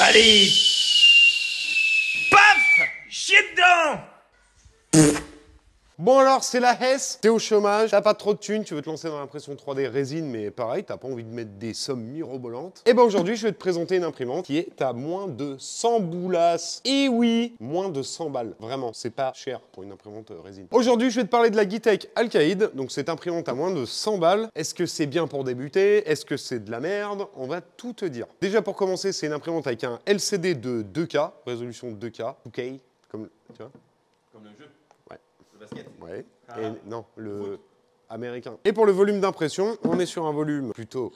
Allez! Paf! Chier dedans! Bon alors, c'est la Hess, t'es au chômage, t'as pas trop de thunes, tu veux te lancer dans l'impression 3D résine, mais pareil, t'as pas envie de mettre des sommes mirobolantes. Et ben aujourd'hui, je vais te présenter une imprimante qui est à moins de 100 boulasses. Et oui, moins de 100 balles. Vraiment, c'est pas cher pour une imprimante résine. Aujourd'hui, je vais te parler de la Geeetech Alcaïd, donc cette imprimante à moins de 100 balles. Est-ce que c'est bien pour débuter? Est-ce que c'est de la merde? On va tout te dire. Déjà pour commencer, c'est une imprimante avec un LCD de 2K, résolution 2K, 2K, comme, tu vois? Comme le jeu. Ouais. Le basket. Ouais. Ah. Et non, le américain. Et pour le volume d'impression, on est sur un volume plutôt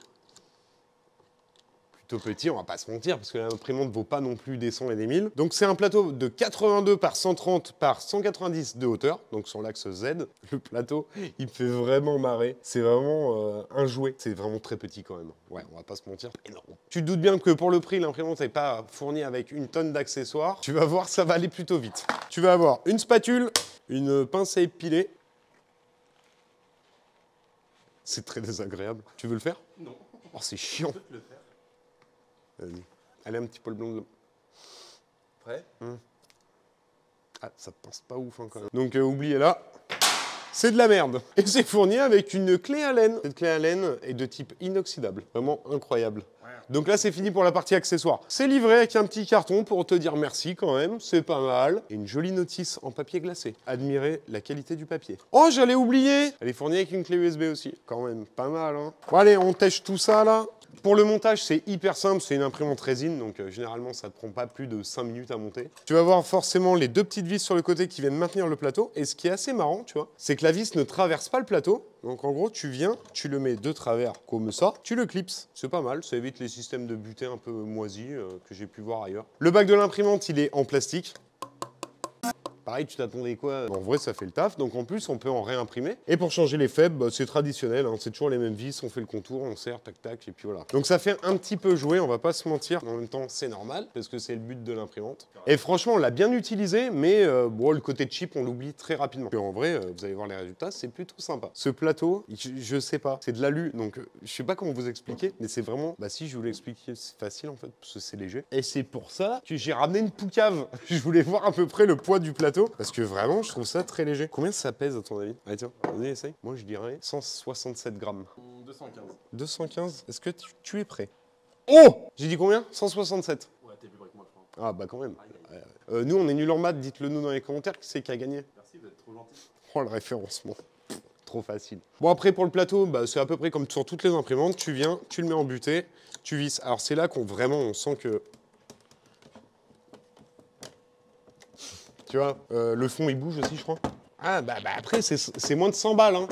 petit, on va pas se mentir, parce que l'imprimante ne vaut pas non plus des 100 et des 1000. Donc c'est un plateau de 82 par 130 par 190 de hauteur, donc sur l'axe Z. Le plateau, il me fait vraiment marrer. C'est vraiment un jouet. C'est vraiment très petit quand même. Ouais, on va pas se mentir, énorme. Tu te doutes bien que pour le prix, l'imprimante n'est pas fournie avec une tonne d'accessoires. Tu vas voir, ça va aller plutôt vite. Tu vas avoir une spatule, une pince à épiler. C'est très désagréable. Tu veux le faire? Non. Oh, c'est chiant. Je peux te le faire. Vas-y. Allez, un petit peu le blond. Prêt? Ah, ça te pince pas ouf hein, quand même. Donc, oubliez-la. C'est de la merde. Et c'est fourni avec une clé Allen. Cette clé Allen est de type inoxydable. Vraiment incroyable. Donc là, c'est fini pour la partie accessoires. C'est livré avec un petit carton pour te dire merci quand même. C'est pas mal. Et une jolie notice en papier glacé. Admirez la qualité du papier. Oh, j'allais oublier. Elle est fournie avec une clé USB aussi. Quand même, pas mal. Hein. Bon, allez, on tèche tout ça là. Pour le montage, c'est hyper simple, c'est une imprimante résine, donc généralement ça ne te prend pas plus de 5 minutes à monter. Tu vas voir forcément les deux petites vis sur le côté qui viennent maintenir le plateau, et ce qui est assez marrant, tu vois, c'est que la vis ne traverse pas le plateau, donc en gros tu viens, tu le mets de travers comme ça, tu le clipses, c'est pas mal, ça évite les systèmes de butée un peu moisis que j'ai pu voir ailleurs. Le bac de l'imprimante, il est en plastique. Pareil, tu t'attendais quoi? En vrai, ça fait le taf. Donc en plus, on peut en réimprimer. Et pour changer les faibles, bah, c'est traditionnel. Hein. C'est toujours les mêmes vis. On fait le contour, on serre, tac, tac, et puis voilà. Donc ça fait un petit peu jouer, on va pas se mentir. En même temps, c'est normal, parce que c'est le but de l'imprimante. Et franchement, on l'a bien utilisé, mais bon, le côté cheap, on l'oublie très rapidement. Et en vrai, vous allez voir les résultats, c'est plutôt sympa. Ce plateau, je sais pas, c'est de l'alu. Donc je sais pas comment vous expliquer, mais c'est vraiment... Bah si, je vous l'expliquer, c'est facile en fait, parce que c'est léger. Et c'est pour ça que j'ai ramené une poucave. Je voulais voir à peu près le poids du plateau. Parce que vraiment, je trouve ça très léger. Combien ça pèse à ton avis? Allez, tiens, vas-y, essaye. Moi, je dirais 167 grammes. 215. 215? Est-ce que tu es prêt? Oh! J'ai dit combien? 167. Ouais, t'es plus près que moi, je crois. Ah, bah quand même. Nous, on est nuls en maths. Dites-le nous dans les commentaires qui c'est qui a gagné. Merci, vous êtes trop gentil. Oh, le référencement. Trop facile. Bon, après, pour le plateau, bah, c'est à peu près comme sur toutes les imprimantes. Tu viens, tu le mets en butée, tu visses. Alors, c'est là qu'on vraiment, on sent que... Tu vois, le fond, il bouge aussi, je crois. Ah, bah après, c'est moins de 100 balles. Hein.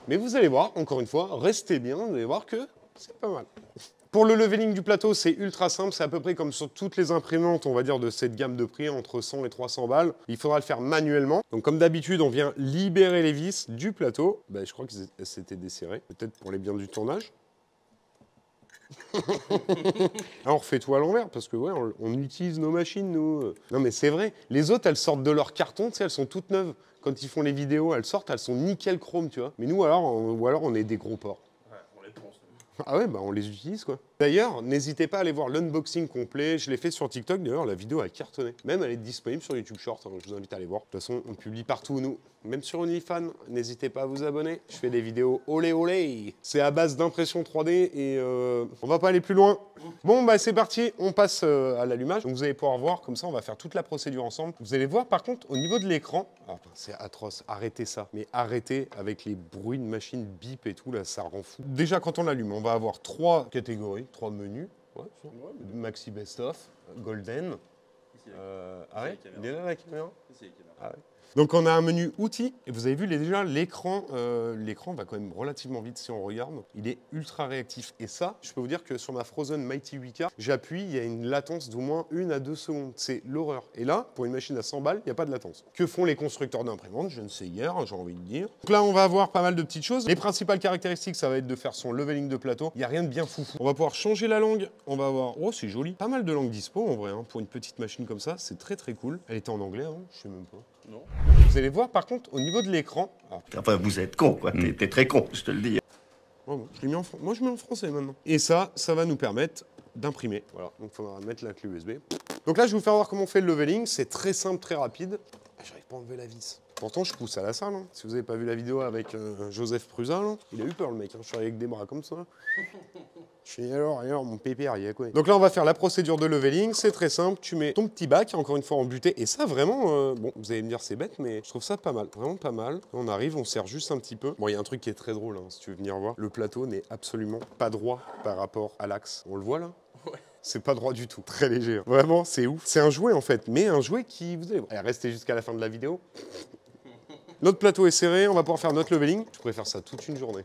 Mais vous allez voir, encore une fois, restez bien, vous allez voir que c'est pas mal. Pour le leveling du plateau, c'est ultra simple. C'est à peu près comme sur toutes les imprimantes, on va dire, de cette gamme de prix, entre 100 et 300 balles. Il faudra le faire manuellement. Donc, comme d'habitude, on vient libérer les vis du plateau. Bah, je crois qu'elles s'étaient desserrées. Peut-être pour les biens du tournage. Alors, on refait tout à l'envers parce que ouais, on utilise nos machines, nous. Non mais c'est vrai, les autres elles sortent de leur carton, tu sais, elles sont toutes neuves. Quand ils font les vidéos, elles sortent, elles sont nickel chrome, tu vois. Mais nous alors, ou alors on est des gros porcs. Ouais, on les pense. Ah ouais, bah on les utilise quoi. D'ailleurs, n'hésitez pas à aller voir l'unboxing complet. Je l'ai fait sur TikTok, d'ailleurs, la vidéo a cartonné. Même elle est disponible sur YouTube Short, hein, je vous invite à aller voir. De toute façon, on publie partout, nous. Même sur OnlyFans, n'hésitez pas à vous abonner. Je fais des vidéos olé olé. C'est à base d'impression 3D et on va pas aller plus loin. Bon, bah c'est parti, on passe à l'allumage. Donc vous allez pouvoir voir, comme ça, on va faire toute la procédure ensemble. Vous allez voir, par contre, au niveau de l'écran, c'est atroce, arrêtez ça. Mais arrêtez avec les bruits de machine bip et tout, là, ça rend fou. Déjà, quand on l'allume, on va avoir 3 catégories, 3 menus. Ouais, Maxi Best Of, Golden. Ah ouais, il est là la caméra? Ah ouais. Donc on a un menu outils et vous avez vu déjà l'écran va quand même relativement vite si on regarde. Il est ultra réactif et ça, je peux vous dire que sur ma Frozen Mighty 8K, j'appuie, il y a une latence d'au moins 1 à 2 secondes. C'est l'horreur. Et là, pour une machine à 100 balles, il n'y a pas de latence. Que font les constructeurs d'imprimantes? Je ne sais hier, j'ai envie de dire. Donc là, on va avoir pas mal de petites choses. Les principales caractéristiques, ça va être de faire son leveling de plateau. Il n'y a rien de bien foufou. On va pouvoir changer la langue. On va avoir... Oh, c'est joli. Pas mal de langues dispo en vrai, hein, pour une petite machine comme ça. C'est très très cool. Elle était en anglais avant, je sais même pas. Non. Vous allez voir par contre au niveau de l'écran. Enfin, vous êtes con, quoi. T'es très con, je te le dis. Moi je mets en français maintenant. Et ça va nous permettre d'imprimer. Voilà, donc il faudra mettre la clé USB. Donc là, je vais vous faire voir comment on fait le leveling. C'est très simple, très rapide. J'arrive pas à enlever la vis. Pourtant, je pousse à la salle. Hein. Si vous n'avez pas vu la vidéo avec Joseph Prusa, là, il a eu peur, le mec. Hein. Je suis arrivé avec des bras comme ça. Je suis alors, mon pépère, il y a quoi? Donc là, on va faire la procédure de leveling. C'est très simple. Tu mets ton petit bac, encore une fois, en butée. Et ça, vraiment, bon, vous allez me dire, c'est bête, mais je trouve ça pas mal. Vraiment pas mal. On arrive, on serre juste un petit peu. Bon, il y a un truc qui est très drôle, hein, si tu veux venir voir. Le plateau n'est absolument pas droit par rapport à l'axe. On le voit, là? Ouais. C'est pas droit du tout. Très léger. Hein. Vraiment, c'est ouf. C'est un jouet, en fait. Mais un jouet qui, vous allez voir. Allez, restez jusqu'à la fin de la vidéo. Notre plateau est serré. On va pouvoir faire notre leveling. Je pourrais faire ça toute une journée.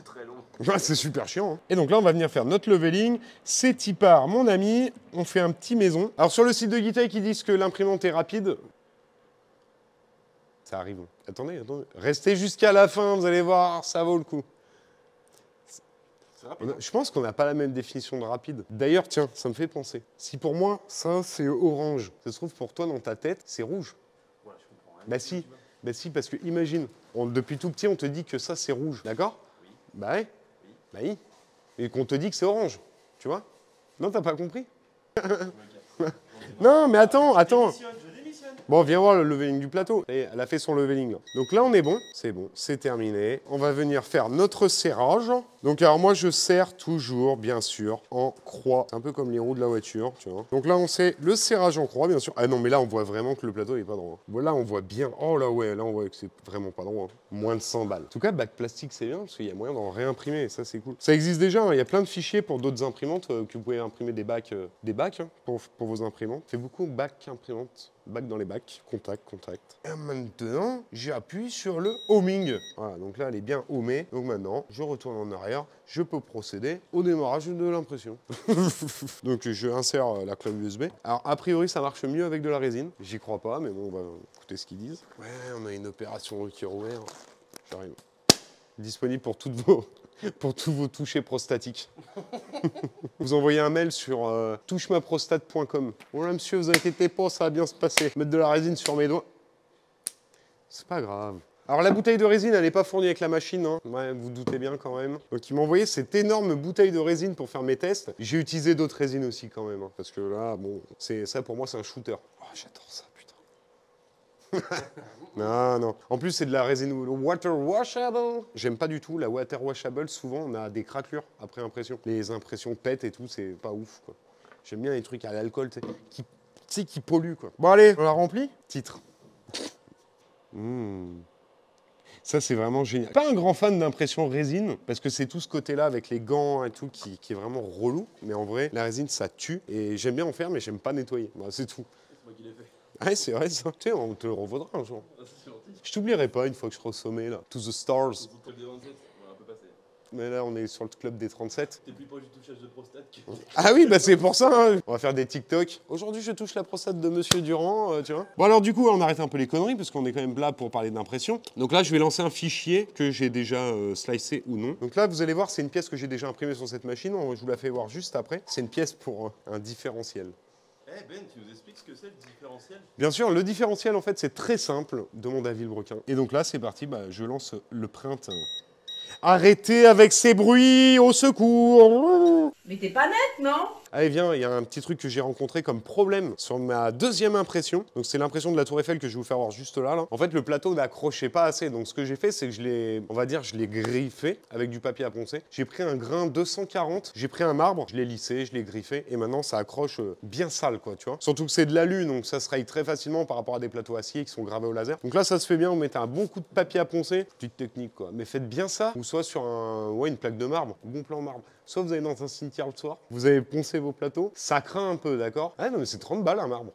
Très long. Ouais, c'est super chiant. Hein. Et donc là, on va venir faire notre leveling. C'est Tipar, mon ami. On fait un petit maison. Alors sur le site de Guitec, ils disent que l'imprimante est rapide. Ça arrive. Attendez. Restez jusqu'à la fin, vous allez voir, ça vaut le coup. C'est rapide. Je pense qu'on n'a pas la même définition de rapide. D'ailleurs, tiens, ça me fait penser. Si pour moi, ça, c'est orange. Ça se trouve, pour toi, dans ta tête, c'est rouge. Ouais, je comprends rien. Bah si. Bah si, parce que imagine, depuis tout petit, on te dit que ça, c'est rouge. D'accord? Oui. Bah ouais. Oui. Bah oui. Et qu'on te dit que c'est orange. Tu vois? Non, t'as pas compris? Non, mais attends. Je démissionne. Bon, viens voir le leveling du plateau. Et elle a fait son leveling. Là. Donc là, on est bon, c'est terminé. On va venir faire notre serrage. Donc alors moi, je serre toujours, bien sûr, en croix. C'est un peu comme les roues de la voiture, tu vois. Donc là, on sait le serrage en croix, bien sûr. Ah non, mais là, on voit vraiment que le plateau n'est pas droit. Voilà, on voit bien. Oh là, ouais, là, on voit que c'est vraiment pas droit. Moins de 100 balles. En tout cas, bac plastique, c'est bien, parce qu'il y a moyen d'en réimprimer. Ça, c'est cool. Ça existe déjà. Hein. Il y a plein de fichiers pour d'autres imprimantes que vous pouvez imprimer des bacs hein, pour vos imprimantes. Fait beaucoup bac imprimantes. Bac dans les bacs, contact. Et maintenant, j'appuie sur le homing. Voilà, donc là, elle est bien homée. Donc maintenant, je retourne en arrière. Je peux procéder au démarrage de l'impression. Donc je insère la clé USB. Alors a priori, ça marche mieux avec de la résine. J'y crois pas, mais bon, on va écouter ce qu'ils disent. Ouais, on a une opération cœur ouvert. J'arrive. Disponible pour tous vos touchés prostatiques. Vous envoyez un mail sur touchemaprostate.com. Voilà, monsieur, vous inquiétez pas, ça va bien se passer. Mettre de la résine sur mes doigts. C'est pas grave. Alors la bouteille de résine, elle n'est pas fournie avec la machine, hein. Ouais, vous doutez bien quand même. Donc ils m'ont envoyé cette énorme bouteille de résine pour faire mes tests. J'ai utilisé d'autres résines aussi quand même, hein, parce que là, bon, ça pour moi c'est un shooter. Oh, j'adore ça, putain. Non. En plus, c'est de la résine water washable. J'aime pas du tout la water washable. Souvent, on a des craquelures après impression. Les impressions pètent et tout, c'est pas ouf, quoi. J'aime bien les trucs à l'alcool, qui polluent, quoi. Bon, allez, on la remplit. Titre. Ça, c'est vraiment génial. Pas un grand fan d'impression résine, parce que c'est tout ce côté-là avec les gants et tout qui est vraiment relou. Mais en vrai, la résine, ça tue. Et j'aime bien en faire, mais j'aime pas nettoyer. Bah, c'est tout. C'est moi qui l'ai fait. Ah, c'est vrai, ça. Tu sais, on te le revaudra un jour. Ah, c'est gentil. Je t'oublierai pas une fois que je serai au sommet, là. To the stars. C'est pour le club des 27. On va un peu passer. Mais là, on est sur le club des 37. T'es plus proche du touchage de prostate que... Ah oui, bah c'est pour ça. Hein. On va faire des TikTok. Aujourd'hui, je touche la prostate de Monsieur Durand, tu vois. Bon alors du coup, on arrête un peu les conneries parce qu'on est quand même là pour parler d'impression. Donc là, je vais lancer un fichier que j'ai déjà slicé ou non. Donc là, vous allez voir, c'est une pièce que j'ai déjà imprimée sur cette machine. Je vous la fais voir juste après. C'est une pièce pour un différentiel. Eh Ben, tu nous expliques ce que c'est le différentiel? Bien sûr, le différentiel, en fait, c'est très simple. Demande à Villebrequin. Et donc là, c'est parti. Bah, je lance le print. Arrêtez avec ces bruits, au secours! Mais t'es pas nette, non? Allez, viens, il y a un petit truc que j'ai rencontré comme problème sur ma deuxième impression. Donc, c'est l'impression de la Tour Eiffel que je vais vous faire voir juste là. En fait, le plateau n'accrochait pas assez. Donc, ce que j'ai fait, c'est que je l'ai griffé avec du papier à poncer. J'ai pris un grain 240, j'ai pris un marbre, je l'ai lissé, je l'ai griffé. Et maintenant, ça accroche bien sale, quoi, tu vois. Surtout que c'est de l'alu, donc ça se raye très facilement par rapport à des plateaux acier qui sont gravés au laser. Donc là, ça se fait bien. Vous mettez un bon coup de papier à poncer. Petite technique, quoi. Mais faites bien ça. Ou soit sur une plaque de marbre, bon plan marbre. Soit vous allez dans un cimetière le soir, vous avez poncé vos plateaux, ça craint un peu, d'accord? Ah non, mais c'est 30 balles un marbre.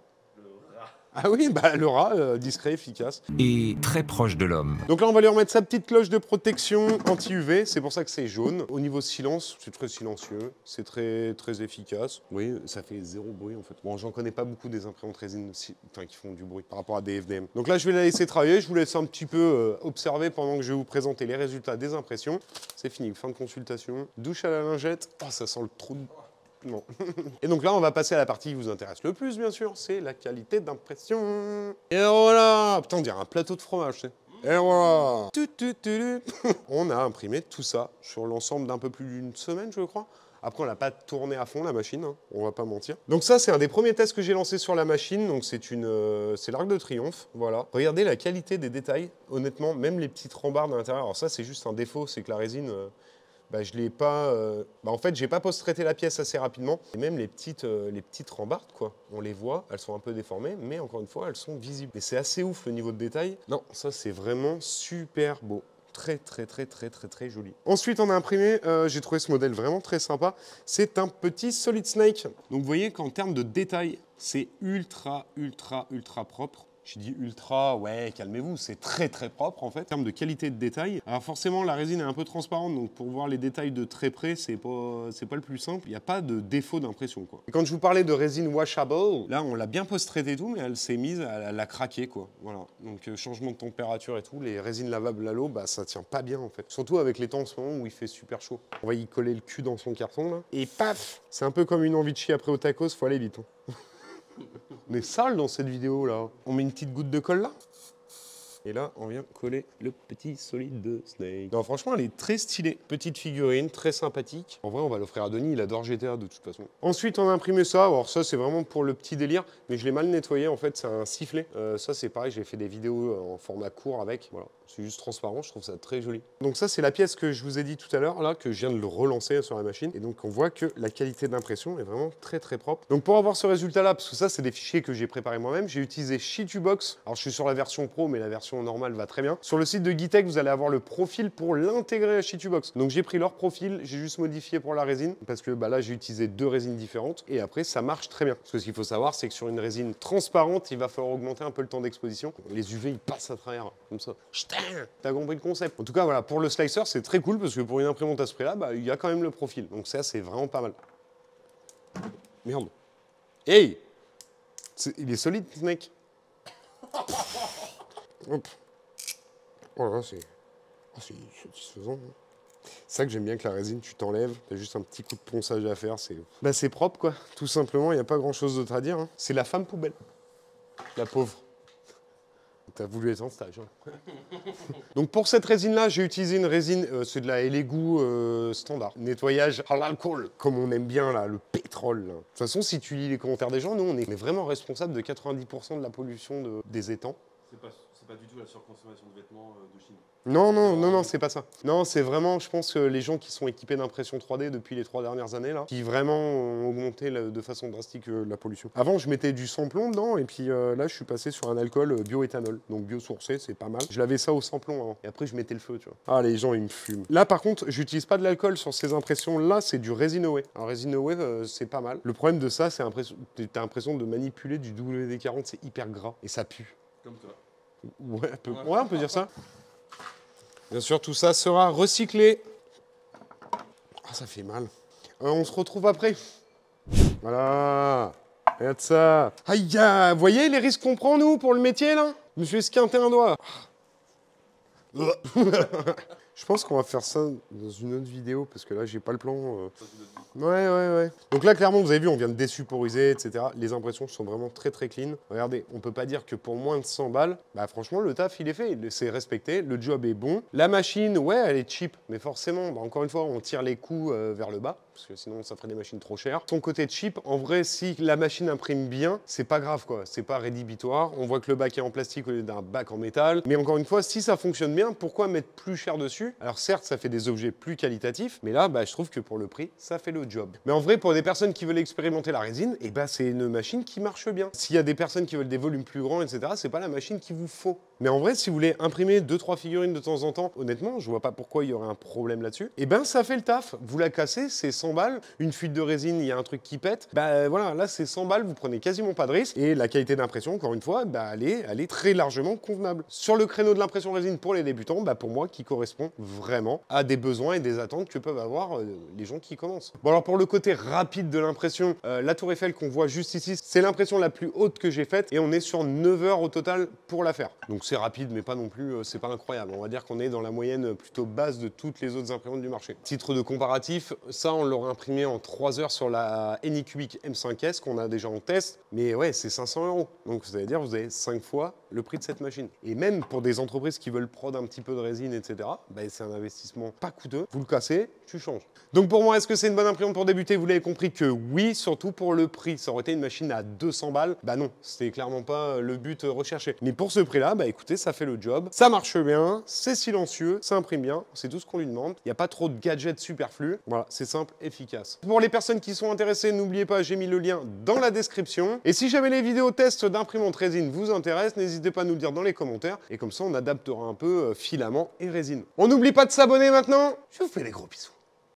Ah oui, bah le rat, discret, efficace. Et très proche de l'homme. Donc là, on va lui remettre sa petite cloche de protection anti-UV. C'est pour ça que c'est jaune. Au niveau silence, c'est très silencieux. C'est très, très efficace. Oui, ça fait zéro bruit en fait. Bon, j'en connais pas beaucoup des imprimantes résine qui font du bruit par rapport à des FDM. Donc là, je vais la laisser travailler. Je vous laisse un petit peu observer pendant que je vais vous présenter les résultats des impressions. C'est fini, fin de consultation. Douche à la lingette. Oh, ça sent le trou de... Non. Et donc là, on va passer à la partie qui vous intéresse le plus, bien sûr, c'est la qualité d'impression. Et voilà. Putain, on dirait un plateau de fromage, tu sais. Et voilà. On a imprimé tout ça sur l'ensemble d'un peu plus d'une semaine, je crois. Après, on l'a pas tourné à fond, la machine, hein, on va pas mentir. Donc ça, c'est un des premiers tests que j'ai lancé sur la machine. Donc c'est l'Arc de Triomphe, voilà. Regardez la qualité des détails. Honnêtement, même les petites rambardes à l'intérieur. Alors ça, c'est juste un défaut, c'est que la résine, je l'ai pas... en fait, j'ai pas post-traité la pièce assez rapidement. Et même les petites rambardes, quoi. On les voit, elles sont un peu déformées, mais encore une fois, elles sont visibles. Mais c'est assez ouf, le niveau de détail. Non, ça, c'est vraiment super beau. Très joli. Ensuite, on a imprimé, j'ai trouvé ce modèle vraiment très sympa. C'est un petit Solid Snake. Donc, vous voyez qu'en termes de détail, c'est ultra propre. J'ai dit ultra, ouais, calmez-vous, c'est très propre en fait. En termes de qualité de détail, alors forcément la résine est un peu transparente, donc pour voir les détails de très près, c'est pas le plus simple. Il n'y a pas de défaut d'impression, quoi. Et quand je vous parlais de résine washable, là on l'a bien post-traité et tout, mais elle s'est mise, elle a craqué, quoi. Voilà. Donc changement de température et tout, les résines lavables à l'eau, ça tient pas bien en fait. Surtout avec les temps en ce moment où il fait super chaud. On va y coller le cul dans son carton là, et paf, c'est un peu comme une envie de chier après au tacos, faut aller vite. Hein. On est sale dans cette vidéo là. On met une petite goutte de colle là. Et là, on vient coller le petit solide de Snake. Non, franchement, elle est très stylée. Petite figurine, très sympathique. En vrai, on va l'offrir à Denis, il adore GTA de toute façon. Ensuite, on a imprimé ça. Alors ça, c'est vraiment pour le petit délire, mais je l'ai mal nettoyé. En fait, c'est un sifflet. Ça, c'est pareil, j'ai fait des vidéos en format court avec. Voilà, c'est juste transparent, je trouve ça très joli. Donc ça, c'est la pièce que je vous ai dit tout à l'heure, là, que je viens de le relancer sur la machine. Et donc, on voit que la qualité d'impression est vraiment très propre. Donc, pour avoir ce résultat-là, parce que ça, c'est des fichiers que j'ai préparés moi-même, j'ai utilisé Shitubox. Alors, je suis sur la version pro, mais la version normale va très bien. Sur le site de Geeetech, vous allez avoir le profil pour l'intégrer à Shitubox. Donc j'ai pris leur profil, j'ai juste modifié pour la résine parce que là j'ai utilisé 2 résines différentes et après ça marche très bien. Parce que ce qu'il faut savoir, c'est que sur une résine transparente, il va falloir augmenter un peu le temps d'exposition. Les UV ils passent à travers comme ça. T'as compris le concept. En tout cas voilà, pour le slicer c'est très cool parce que pour une imprimante à ce prix-là, il y a quand même le profil. Donc ça c'est vraiment pas mal. Merde. Hey, il est solide, Snake. Hop. Voilà, c'est satisfaisant. C'est ça que j'aime bien que la résine, tu t'enlèves, t'as juste un petit coup de ponçage à faire, c'est propre quoi, tout simplement, il n'y a pas grand chose d'autre à dire. Hein. C'est la femme poubelle, la pauvre. T'as voulu être en stage. Hein. Donc pour cette résine-là, j'ai utilisé une résine, c'est de la Elegoo standard. Nettoyage à l'alcool, comme on aime bien là, le pétrole. Là. De toute façon, si tu lis les commentaires des gens, nous on est vraiment responsable de 90% de la pollution des étangs. C'est pas du tout la surconsommation de vêtements de Chine. Non, c'est pas ça. Non, c'est vraiment, je pense, les gens qui sont équipés d'impression 3D depuis les 3 dernières années, là, qui vraiment ont augmenté de façon drastique la pollution. Avant, je mettais du sans-plomb dedans, et puis là, je suis passé sur un alcool bioéthanol, donc biosourcé, c'est pas mal. Je lavais ça au sans-plomb avant, et après, je mettais le feu, tu vois. Ah, les gens, ils me fument. Là, par contre, j'utilise pas de l'alcool sur ces impressions-là, c'est du Resin Away. Alors, Resin Away, c'est pas mal. Le problème de ça, c'est t'as l'impression de manipuler du WD-40, c'est hyper gras, et ça pue. Comme toi. Ouais, on peut dire ça. Bien sûr, tout ça sera recyclé. Ah, ça fait mal. On se retrouve après. Voilà. Regarde ça. Aïe, vous voyez les risques qu'on prend, nous, pour le métier, là? Je me suis esquinté un doigt. Je pense qu'on va faire ça dans une autre vidéo, parce que là, j'ai pas le plan. Ouais. Donc là, clairement, vous avez vu, on vient de désuporiser, etc. Les impressions sont vraiment très clean. Regardez, on peut pas dire que pour moins de 100 balles, franchement, le taf, il est fait. C'est respecté, le job est bon. La machine, ouais, elle est cheap, mais forcément, encore une fois, on tire les coûts vers le bas, parce que sinon, ça ferait des machines trop chères. Son côté cheap, en vrai, si la machine imprime bien, c'est pas grave, quoi. C'est pas rédhibitoire. On voit que le bac est en plastique au lieu d'un bac en métal. Mais encore une fois, si ça fonctionne bien, pourquoi mettre plus cher dessus? Alors certes, ça fait des objets plus qualitatifs, mais là, je trouve que pour le prix, ça fait le job. Mais en vrai, pour des personnes qui veulent expérimenter la résine, c'est une machine qui marche bien. S'il y a des personnes qui veulent des volumes plus grands, etc., c'est pas la machine qu'il vous faut. Mais en vrai, si vous voulez imprimer 2-3 figurines de temps en temps, honnêtement, je vois pas pourquoi il y aurait un problème là-dessus. Ça fait le taf. Vous la cassez, c'est 100 balles. Une fuite de résine, il y a un truc qui pète. Voilà, là, c'est 100 balles, vous prenez quasiment pas de risque. Et la qualité d'impression, encore une fois, elle est très largement convenable. Sur le créneau de l'impression résine pour les débutants, pour moi, qui correspond vraiment à des besoins et des attentes que peuvent avoir les gens qui commencent. Bon, alors pour le côté rapide de l'impression, la tour Eiffel qu'on voit juste ici, c'est l'impression la plus haute que j'ai faite et on est sur 9 heures au total pour la faire. Donc c'est rapide, mais pas non plus, c'est pas incroyable. On va dire qu'on est dans la moyenne plutôt basse de toutes les autres imprimantes du marché. Titre de comparatif, ça, on l'aurait imprimé en 3 heures sur la Anycubic M5S qu'on a déjà en test. Mais ouais, c'est 500 €. Donc, ça veut dire vous avez 5 fois le prix de cette machine. Et même pour des entreprises qui veulent prod un petit peu de résine, etc., bah, c'est un investissement pas coûteux. Vous le cassez, tu changes. Donc pour moi, est-ce que c'est une bonne imprimante pour débuter? Vous l'avez compris que oui, surtout pour le prix. Ça aurait été une machine à 200 balles. Bah non, c'était clairement pas le but recherché. Mais pour ce prix-là, bah écoutez, ça fait le job. Ça marche bien, c'est silencieux, ça imprime bien. C'est tout ce qu'on lui demande. Il n'y a pas trop de gadgets superflus. Voilà, c'est simple, efficace. Pour les personnes qui sont intéressées, n'oubliez pas, j'ai mis le lien dans la description. Et si jamais les vidéos tests d'imprimantes résine vous intéressent, n'hésitez pas à nous le dire dans les commentaires. Et comme ça, on adaptera un peu filament et résine. On n'oublie pas de s'abonner maintenant. Je vous fais des gros bisous.